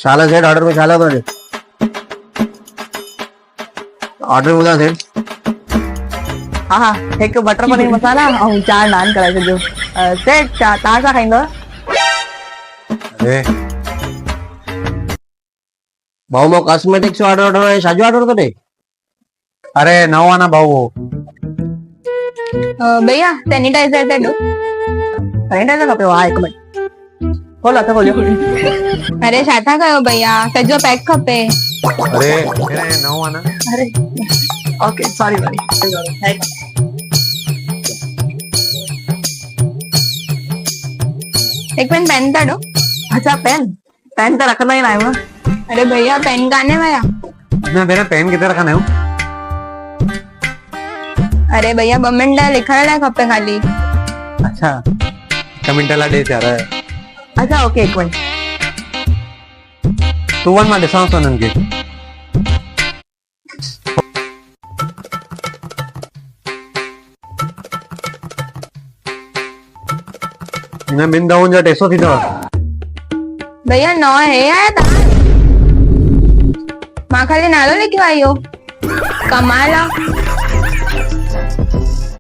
साला सेठ ऑर्डर में साला बने ऑर्डर ॿुधायो सेठ। हाँ हाँ एक बटर पनीर मसाला और 4 नान कराए छॾियो। सेठ तव्हां छा खाईंदव? अरे भाऊ मैं कॉस्मेटिक्स जो ऑर्डर है शाजू ऑर्डर करे। अरे नओ आहे न भाऊ वो। भैया सैनिटाइजर दे दो। सैनिटाइजर खपेव? हाँ एक मिनट खोलो हथ खोलियो। अरे छा था कयो भैया, सॼो पैक खपे। अरे भेण नओ आहे न। अरे ओके सॉरी सॉरी। एक पेन पेन था दो। अच्छा पेन पेन तो रखना ही ना है ना। अरे भैया पेन काने भैया। न भेण पेन किथे रखंदा आहियूं? अरे भैया 2 मिंट लिखण लाइ खपे खाली। अच्छा 2 मिंट लाइ ॾे यार। अच्छा ओके एक मिनट। तू वन मां ॾिसां थो उन्हनि खे। हिन 2 दवाउनि जा 200 थींदव। भैया 9 है आया था। मां खाली नालो लिखियो आयो। कमाल आहे।